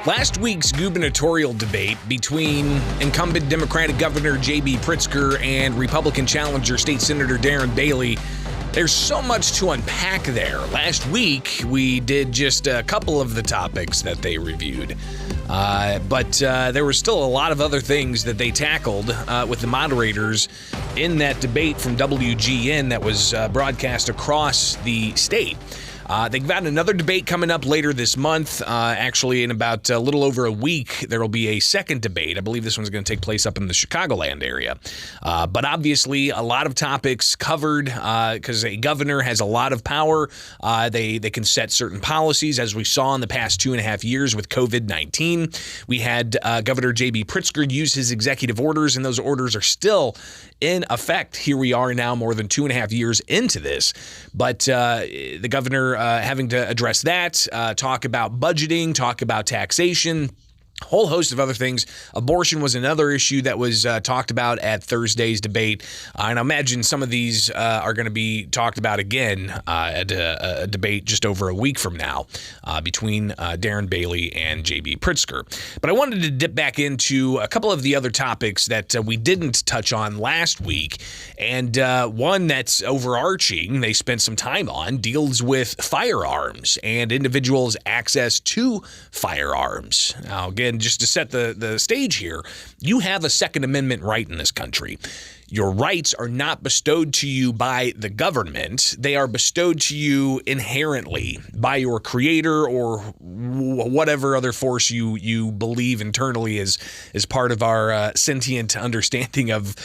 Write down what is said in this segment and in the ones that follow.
Last week's gubernatorial debate between incumbent Democratic Governor J.B. Pritzker and Republican challenger State Senator Darren Bailey, there's so much to unpack there. Last week, we did just a couple of the topics that they reviewed. But there were still a lot of other things that they tackled with the moderators in that debate from WGN that was broadcast across the state. They've got another debate coming up later this month. Actually, in about a little over a week, there will be a second debate. I believe this one's going to take place up in the Chicagoland area. But obviously, a lot of topics covered because a governor has a lot of power. They can set certain policies, as we saw in the past 2.5 years with COVID-19. We had Governor J.B. Pritzker use his executive orders, and those orders are still in effect. Here we are now more than 2.5 years into this. But the governor having to address that, talk about budgeting, talk about taxation, a whole host of other things. Abortion was another issue that was talked about at Thursday's debate. And I imagine some of these are going to be talked about again at a debate just over a week from now between Darren Bailey and J.B. Pritzker. But I wanted to dip back into a couple of the other topics that we didn't touch on last week. And one that's overarching, they spent some time on, deals with firearms and individuals' access to firearms. Now, again, just to set the stage here, you have a Second Amendment right in this country. Your rights are not bestowed to you by the government. They are bestowed to you inherently by your creator or whatever other force you believe internally is part of our sentient understanding of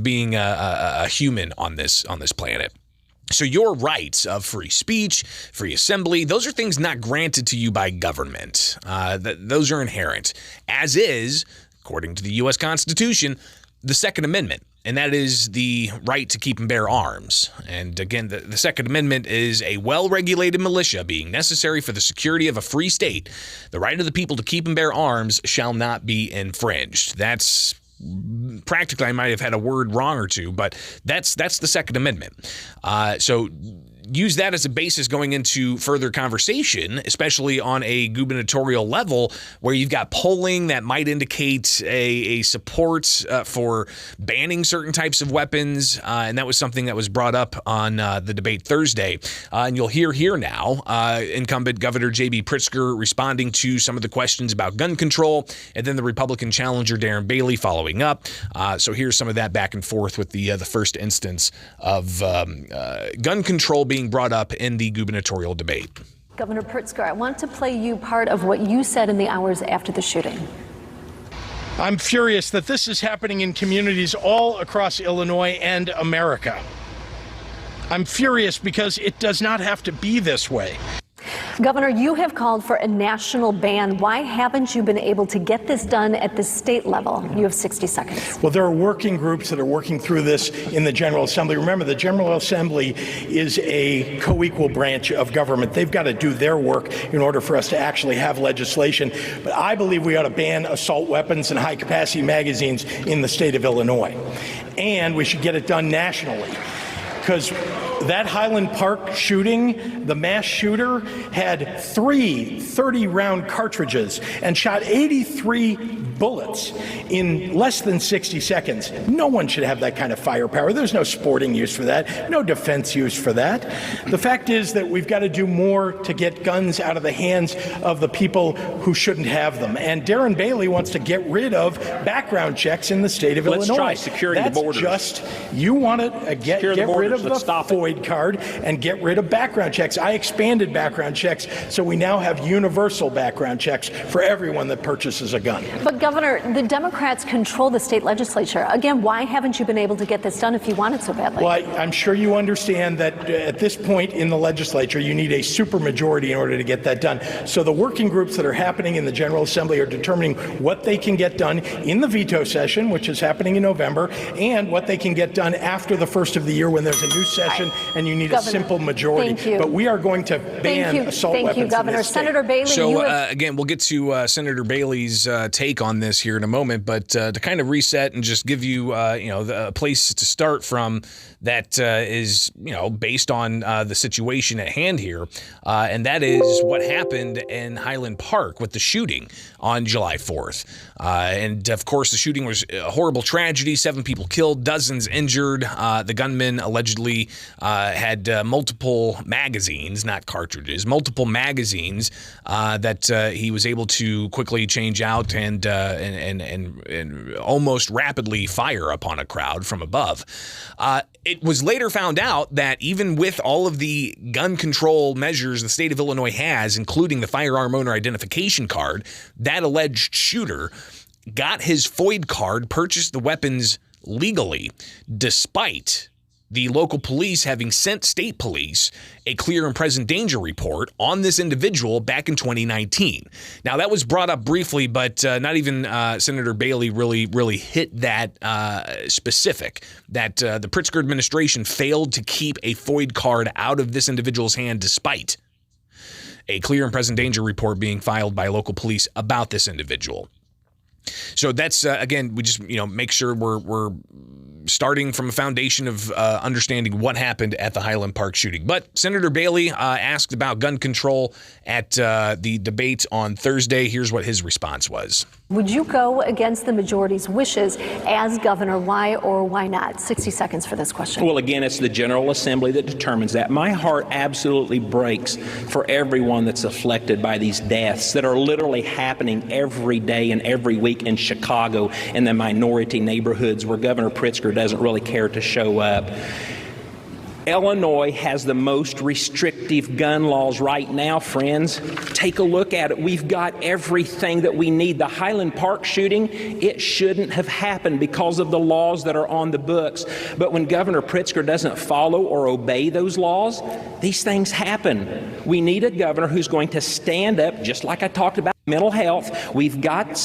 being a human on this planet. So your rights of free speech, free assembly, those are things not granted to you by government. Those are inherent, as is, according to the U.S. Constitution, the Second Amendment. And that is the right to keep and bear arms. And again, the Second Amendment is a well-regulated militia being necessary for the security of a free state. The right of the people to keep and bear arms shall not be infringed. That's practically, I might have had a word wrong or two, but that's the Second Amendment. So use that as a basis going into further conversation, especially on a gubernatorial level where you've got polling that might indicate a support for banning certain types of weapons. And that was something that was brought up on the debate Thursday. And you'll hear here now incumbent Governor J.B. Pritzker responding to some of the questions about gun control, and then the Republican challenger Darren Bailey following up. So here's some of that back and forth with the first instance of gun control being brought up in the gubernatorial debate. Governor Pritzker, I want to play you part of what you said in the hours after the shooting. I'm furious that this is happening in communities all across Illinois and America. I'm furious because it does not have to be this way. Governor, you have called for a national ban. Why haven't you been able to get this done at the state level? You have 60 seconds. Well, there are working groups that are working through this in the General Assembly. Remember, the General Assembly is a co-equal branch of government. They've got to do their work in order for us to actually have legislation. But I believe we ought to ban assault weapons and high-capacity magazines in the state of Illinois. And we should get it done nationally. Because that Highland Park shooting, the mass shooter had 3 30-round cartridges and shot 83 bullets in less than 60 seconds. No one should have that kind of firepower. There's no sporting use for that, no defense use for that. The fact is that we've got to do more to get guns out of the hands of the people who shouldn't have them. And Darren Bailey wants to get rid of background checks in the state of Illinois. Let's try securing the borders. That's just, you want to get rid of the FOID card and get rid of background checks. I expanded background checks, so we now have universal background checks for everyone that purchases a gun. But Governor, the Democrats control the state legislature. Again, why haven't you been able to get this done if you want it so badly? Well, I'm sure you understand that at this point in the legislature, you need a supermajority in order to get that done. So the working groups that are happening in the General Assembly are determining what they can get done in the veto session, which is happening in November, and what they can get done after the first of the year when there's a new session, and you need Governor, a simple majority. thank you. But we are going to ban assault weapons. Thank you, Governor. Senator Bailey. So again, we'll get to Senator Bailey's take on this here in a moment, but to kind of reset and just give you a place to start from that is based on the situation at hand here, and that is what happened in Highland Park with the shooting on July 4th. And of course, the shooting was a horrible tragedy. 7 people killed, dozens injured. The gunman allegedly had multiple magazines, not cartridges, multiple magazines that he was able to quickly change out and almost rapidly fire upon a crowd from above. It was later found out that even with all of the gun control measures the state of Illinois has, including the firearm owner identification card, that alleged shooter got his FOID card, purchased the weapons legally, despite the local police having sent state police a clear and present danger report on this individual back in 2019. Now, that was brought up briefly, but not even Senator Bailey really hit that specific, that the Pritzker administration failed to keep a FOID card out of this individual's hand despite a clear and present danger report being filed by local police about this individual. So that's, again, we just, make sure we're starting from a foundation of understanding what happened at the Highland Park shooting. But Senator Bailey asked about gun control at the debate on Thursday. Here's what his response was. Would you go against the majority's wishes as governor? Why or why not? 60 seconds for this question. Well, again, it's the General Assembly that determines that. My heart absolutely breaks for everyone that's afflicted by these deaths that are literally happening every day and every week in Chicago in the minority neighborhoods where Governor Pritzker doesn't really care to show up. Illinois has the most restrictive gun laws right now, friends. Take a look at it. We've got everything that we need. The Highland Park shooting, it shouldn't have happened because of the laws that are on the books. But when Governor Pritzker doesn't follow or obey those laws, these things happen. We need a governor who's going to stand up, just like I talked about mental health. We've got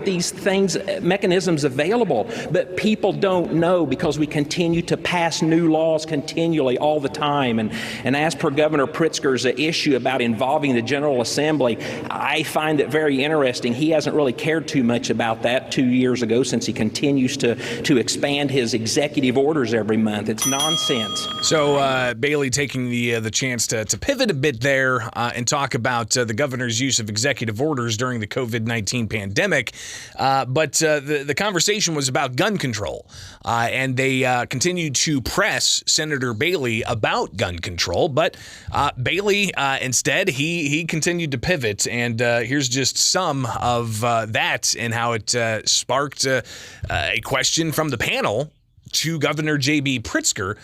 these things, mechanisms available, but people don't know because we continue to pass new laws continually all the time. And as per Governor Pritzker's issue about involving the General Assembly, I find it very interesting. He hasn't really cared too much about that 2 years ago since he continues to expand his executive orders every month. It's nonsense. So Bailey taking the chance to pivot a bit there and talk about the governor's use of executive orders during the COVID-19 pandemic. But the conversation was about gun control. And they continued to press Senator Bailey about gun control. But Bailey, instead, he continued to pivot. And here's just some of that and how it sparked a question from the panel to Governor J.B. Pritzker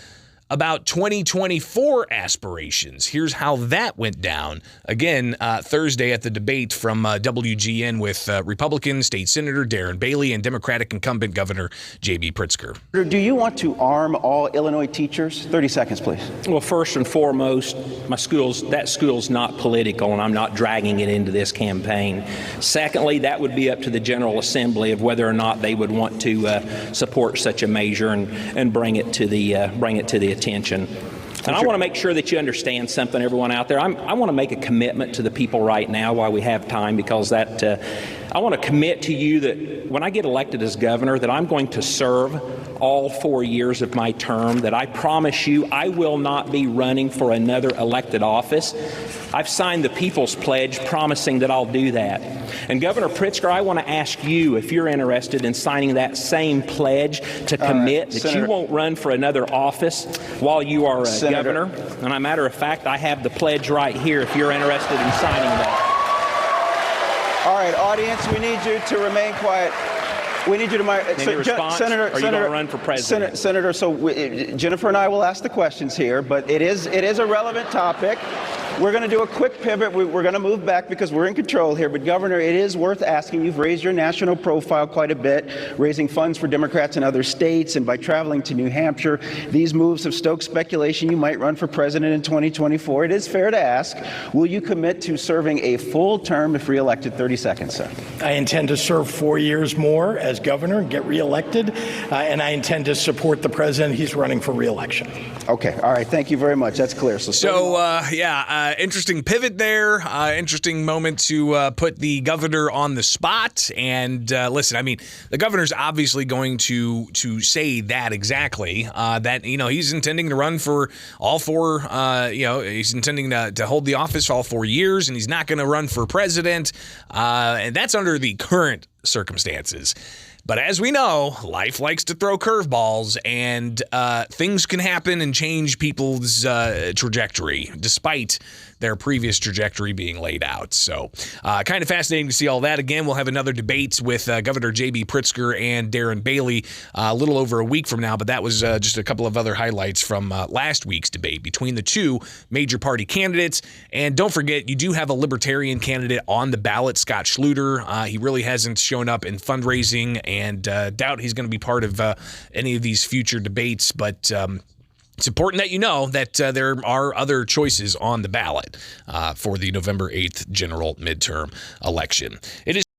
about 2024 aspirations. Here's how that went down. Again, Thursday at the debate from WGN with Republican State Senator Darren Bailey and Democratic incumbent Governor J.B. Pritzker. Do you want to arm all Illinois teachers? 30 seconds, please. Well, first and foremost, that school's not political, and I'm not dragging it into this campaign. Secondly, that would be up to the General Assembly of whether or not they would want to support such a measure and bring it to the attention. And I want to make sure that you understand something, everyone out there. I want to make a commitment to the people right now while we have time, because I want to commit to you that when I get elected as governor, that I'm going to serve all 4 years of my term, that I promise you I will not be running for another elected office. I've signed the People's Pledge promising that I'll do that. And Governor Pritzker, I want to ask you if you're interested in signing that same pledge to commit that you won't run for another office while you are governor. And as a matter of fact, I have the pledge right here if you're interested in signing that. All right, audience, we need you to remain quiet. We need you to response, Senator, are you going to run for president? Senator, so Jennifer and I will ask the questions here, but it is a relevant topic. We're going to do a quick pivot. We're going to move back because we're in control here. But, Governor, it is worth asking. You've raised your national profile quite a bit, raising funds for Democrats in other states, and by traveling to New Hampshire, these moves have stoked speculation you might run for president in 2024. It is fair to ask, will you commit to serving a full term if reelected? 30 seconds, sir. I intend to serve 4 years more as governor and get reelected, and I intend to support the president. He's running for reelection. Okay. All right. Thank you very much. That's clear. Interesting pivot there. Interesting moment to put the governor on the spot. And listen, I mean, the governor's obviously going to say that exactly. That he's intending to run for all four. He's intending to hold the office all 4 years, and he's not going to run for president. And that's under the current circumstances. But as we know, life likes to throw curveballs, and things can happen and change people's trajectory, despite their previous trajectory being laid out. So kind of fascinating to see all that. Again, we'll have another debate with Governor J.B. Pritzker and Darren Bailey a little over a week from now, but that was just a couple of other highlights from last week's debate between the two major party candidates. And don't forget, you do have a Libertarian candidate on the ballot, Scott Schluter. He really hasn't shown up in fundraising, and doubt he's going to be part of any of these future debates, but it's important that you know that there are other choices on the ballot for the November 8th general midterm election. It is